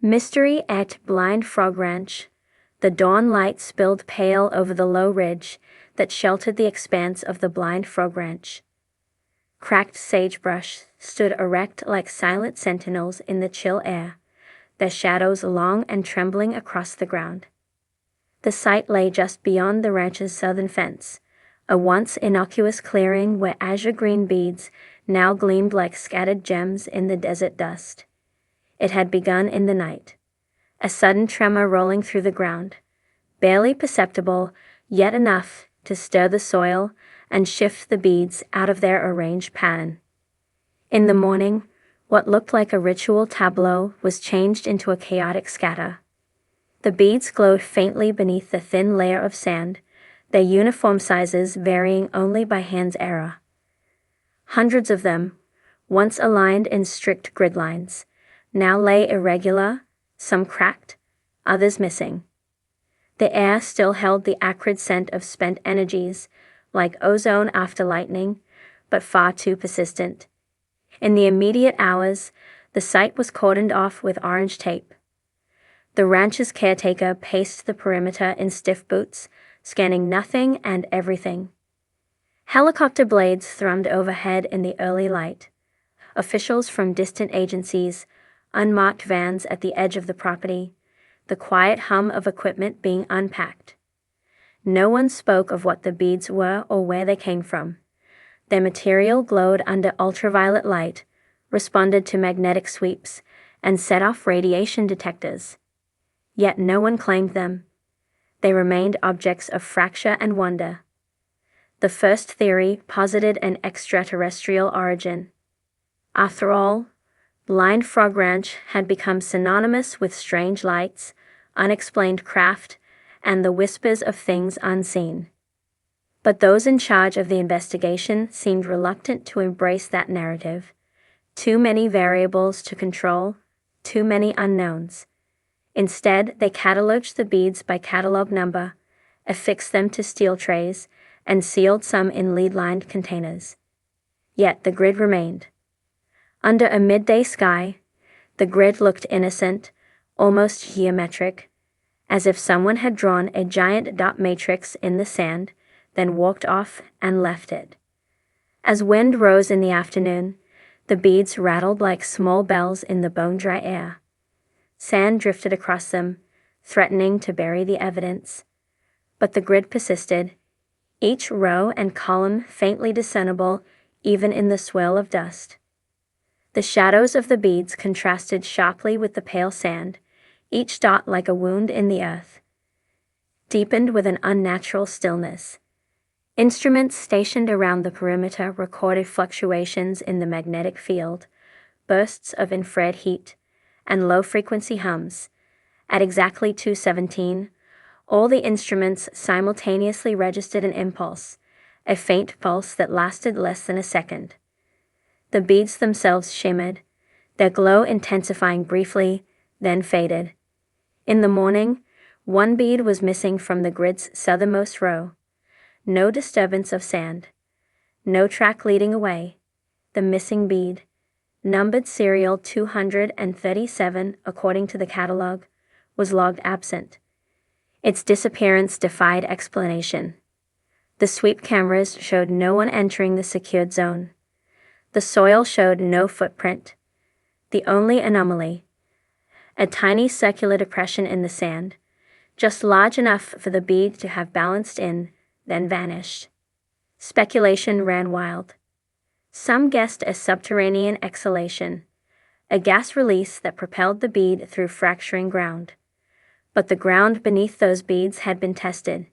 Mystery at Blind Frog Ranch. The dawn light spilled pale over the low ridge that sheltered the expanse of the Blind Frog Ranch. Cracked sagebrush stood erect like silent sentinels in the chill air, their shadows long and trembling across the ground. The site lay just beyond the ranch's southern fence, a once innocuous clearing where azure-green beads now gleamed like scattered gems in the desert dust. It had begun in the night, a sudden tremor rolling through the ground, barely perceptible, yet enough to stir the soil and shift the beads out of their arranged pattern. In the morning, what looked like a ritual tableau was changed into a chaotic scatter. The beads glowed faintly beneath the thin layer of sand, their uniform sizes varying only by hand's error. Hundreds of them, once aligned in strict grid lines, now lay irregular, some cracked, others missing. The air still held the acrid scent of spent energies, like ozone after lightning, but far too persistent. In the immediate hours, the site was cordoned off with orange tape. The ranch's caretaker paced the perimeter in stiff boots, scanning nothing and everything. Helicopter blades thrummed overhead in the early light. Officials from distant agencies, unmarked vans at the edge of the property, the quiet hum of equipment being unpacked. No one spoke of what the beads were or where they came from. Their material glowed under ultraviolet light, responded to magnetic sweeps, and set off radiation detectors. Yet no one claimed them. They remained objects of fracture and wonder. The first theory posited an extraterrestrial origin. After all, Blind Frog Ranch had become synonymous with strange lights, unexplained craft, and the whispers of things unseen. But those in charge of the investigation seemed reluctant to embrace that narrative. Too many variables to control, too many unknowns. Instead, they cataloged the beads by catalog number, affixed them to steel trays, and sealed some in lead-lined containers. Yet the grid remained. Under a midday sky, the grid looked innocent, almost geometric, as if someone had drawn a giant dot matrix in the sand, then walked off and left it. As wind rose in the afternoon, the beads rattled like small bells in the bone-dry air. Sand drifted across them, threatening to bury the evidence. But the grid persisted, each row and column faintly discernible even in the swirl of dust. The shadows of the beads contrasted sharply with the pale sand, each dot like a wound in the earth, deepened with an unnatural stillness. Instruments stationed around the perimeter recorded fluctuations in the magnetic field, bursts of infrared heat, and low-frequency hums. At exactly 2:17, all the instruments simultaneously registered an impulse, a faint pulse that lasted less than a second. The beads themselves shimmered, their glow intensifying briefly, then faded. In the morning, one bead was missing from the grid's southernmost row. No disturbance of sand. No track leading away. The missing bead, numbered serial 237 according to the catalog, was logged absent. Its disappearance defied explanation. The sweep cameras showed no one entering the secured zone. The soil showed no footprint. The only anomaly, a tiny circular depression in the sand, just large enough for the bead to have balanced in, then vanished. Speculation ran wild. Some guessed a subterranean exhalation, a gas release that propelled the bead through fracturing ground. But the ground beneath those beads had been tested.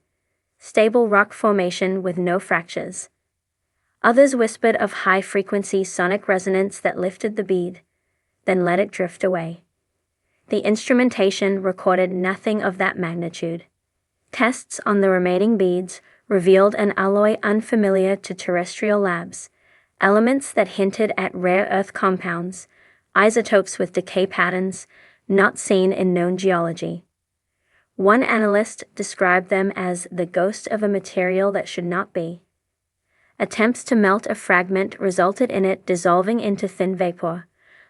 Stable rock formation with no fractures. Others whispered of high-frequency sonic resonance that lifted the bead, then let it drift away. The instrumentation recorded nothing of that magnitude. Tests on the remaining beads revealed an alloy unfamiliar to terrestrial labs, elements that hinted at rare earth compounds, isotopes with decay patterns not seen in known geology. One analyst described them as the ghost of a material that should not be. Attempts to melt a fragment resulted in it dissolving into thin vapor,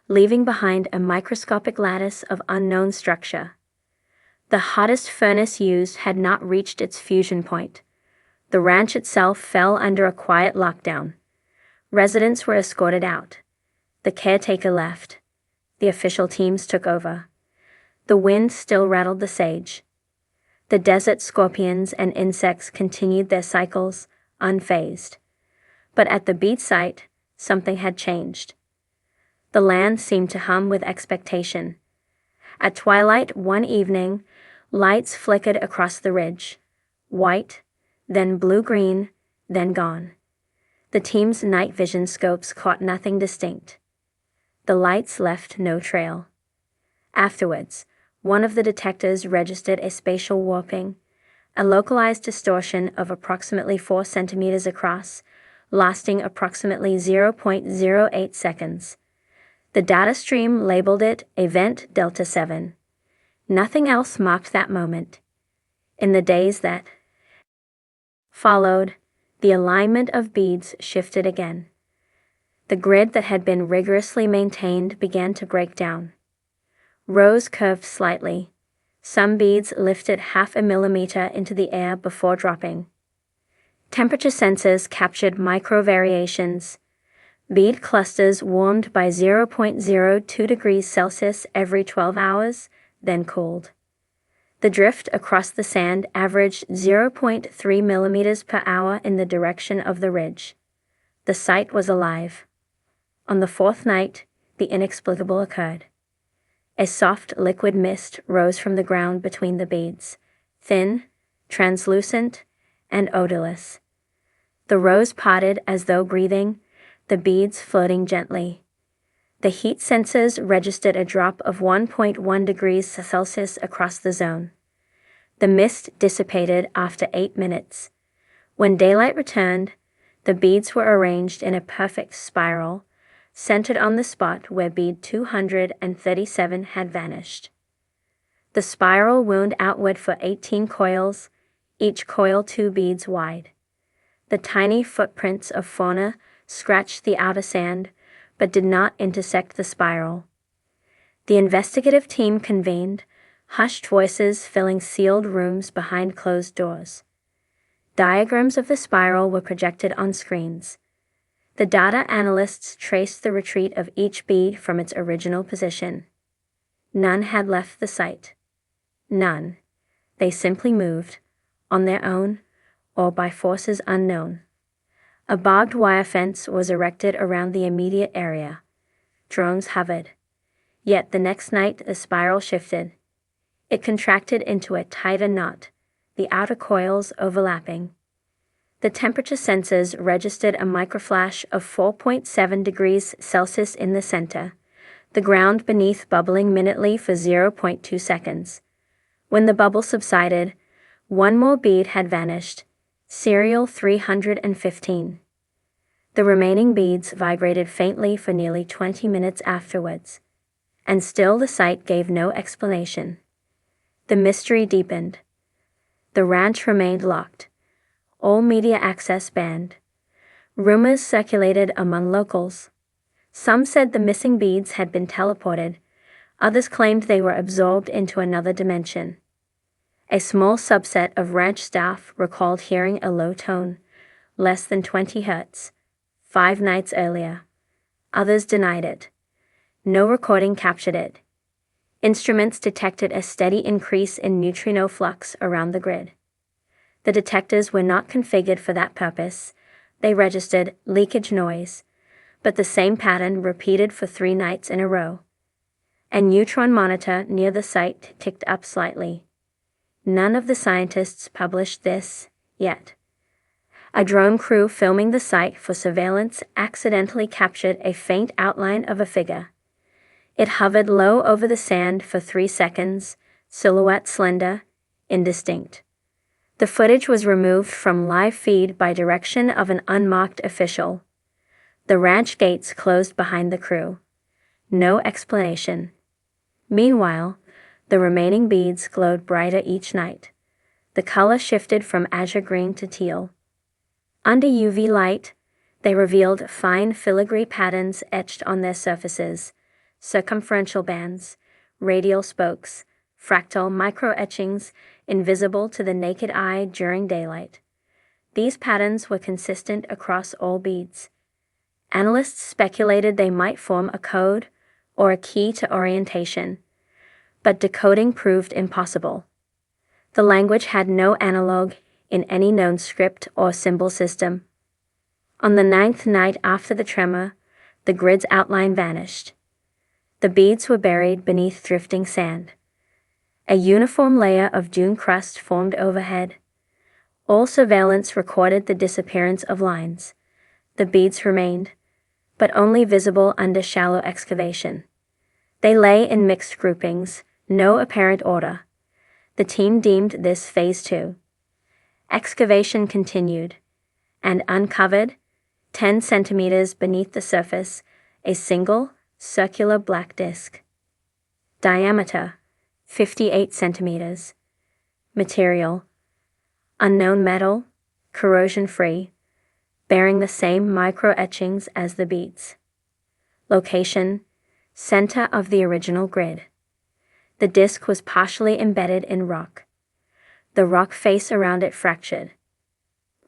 leaving behind a microscopic lattice of unknown structure. The hottest furnace used had not reached its fusion point. The ranch itself fell under a quiet lockdown. Residents were escorted out. The caretaker left. The official teams took over. The wind still rattled the sage. The desert scorpions and insects continued their cycles, unfazed. But at the Bead site, something had changed. The land seemed to hum with expectation. At twilight one evening, lights flickered across the ridge. White, then blue-green, then gone. The team's night vision scopes caught nothing distinct. The lights left no trail. Afterwards, one of the detectors registered a spatial warping, a localized distortion of approximately 4 centimeters across, lasting approximately 0.08 seconds. The data stream labeled it Event Delta 7. Nothing else marked that moment. In the days that followed, the alignment of beads shifted again. The grid that had been rigorously maintained began to break down. Rows curved slightly. Some beads lifted 0.5 millimeter into the air before dropping. Temperature sensors captured micro-variations. Bead clusters warmed by 0.02 degrees Celsius every 12 hours, then cooled. The drift across the sand averaged 0.3 millimeters per hour in the direction of the ridge. The site was alive. On the fourth night, the inexplicable occurred. A soft liquid mist rose from the ground between the beads, thin, translucent, and odorless. The rows parted as though breathing, the beads floating gently. The heat sensors registered a drop of 1.1 degrees Celsius across the zone. The mist dissipated after 8 minutes. When daylight returned, the beads were arranged in a perfect spiral, centered on the spot where bead 237 had vanished. The spiral wound outward for 18 coils, each coil 2 beads wide. The tiny footprints of fauna scratched the outer sand, but did not intersect the spiral. The investigative team convened, hushed voices filling sealed rooms behind closed doors. Diagrams of the spiral were projected on screens. The data analysts traced the retreat of each bead from its original position. None had left the site. None. They simply moved, on their own, or by forces unknown. A barbed wire fence was erected around the immediate area. Drones hovered. Yet the next night the spiral shifted. It contracted into a tighter knot, the outer coils overlapping. The temperature sensors registered a microflash of 4.7 degrees Celsius in the center, the ground beneath bubbling minutely for 0.2 seconds. When the bubble subsided, one more bead had vanished, serial 315. The remaining beads vibrated faintly for nearly 20 minutes afterwards, and still the site gave no explanation. The mystery deepened. The ranch remained locked. All media access banned. Rumors circulated among locals. Some said the missing beads had been teleported. Others claimed they were absorbed into another dimension. A small subset of ranch staff recalled hearing a low tone, less than 20 hertz, 5 nights earlier. Others denied it. No recording captured it. Instruments detected a steady increase in neutrino flux around the grid. The detectors were not configured for that purpose. They registered leakage noise, but the same pattern repeated for 3 nights in a row. A neutron monitor near the site ticked up slightly. None of the scientists published this yet. A drone crew filming the site for surveillance accidentally captured a faint outline of a figure. It hovered low over the sand for 3 seconds, silhouette slender, indistinct. The footage was removed from live feed by direction of an unmarked official. The ranch gates closed behind the crew. No explanation. Meanwhile, the remaining beads glowed brighter each night. The color shifted from azure green to teal. Under UV light, they revealed fine filigree patterns etched on their surfaces, circumferential bands, radial spokes, fractal micro-etchings invisible to the naked eye during daylight. These patterns were consistent across all beads. Analysts speculated they might form a code or a key to orientation, but decoding proved impossible. The language had no analog in any known script or symbol system. On the 9th night after the tremor, the grid's outline vanished. The beads were buried beneath drifting sand. A uniform layer of dune crust formed overhead. All surveillance recorded the disappearance of lines. The beads remained, but only visible under shallow excavation. They lay in mixed groupings, no apparent order. The team deemed this Phase 2. Excavation continued, and uncovered, 10 centimeters beneath the surface, a single, circular black disk. Diameter, 58 centimeters. Material, unknown metal, corrosion-free, bearing the same micro-etchings as the beads. Location, center of the original grid. The disk was partially embedded in rock. The rock face around it fractured.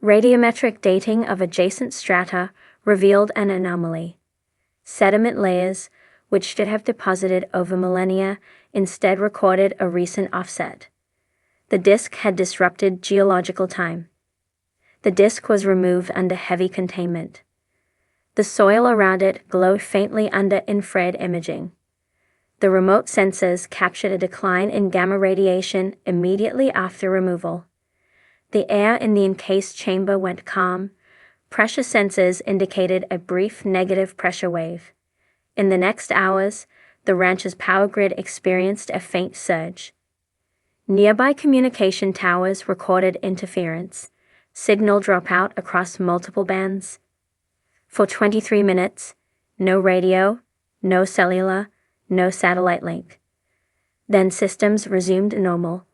Radiometric dating of adjacent strata revealed an anomaly. Sediment layers, which should have deposited over millennia, instead recorded a recent offset. The disk had disrupted geological time. The disk was removed under heavy containment. The soil around it glowed faintly under infrared imaging. The remote sensors captured a decline in gamma radiation immediately after removal. The air in the encased chamber went calm. Pressure sensors indicated a brief negative pressure wave. In the next hours, the ranch's power grid experienced a faint surge. Nearby communication towers recorded interference, signal dropout across multiple bands. For 23 minutes, no radio, no cellular, no satellite link. Then systems resumed normal,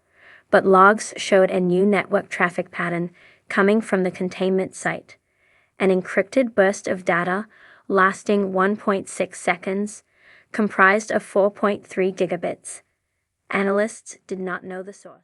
but logs showed a new network traffic pattern coming from the containment site. An encrypted burst of data lasting 1.6 seconds, comprised of 4.3 gigabits. Analysts did not know the source.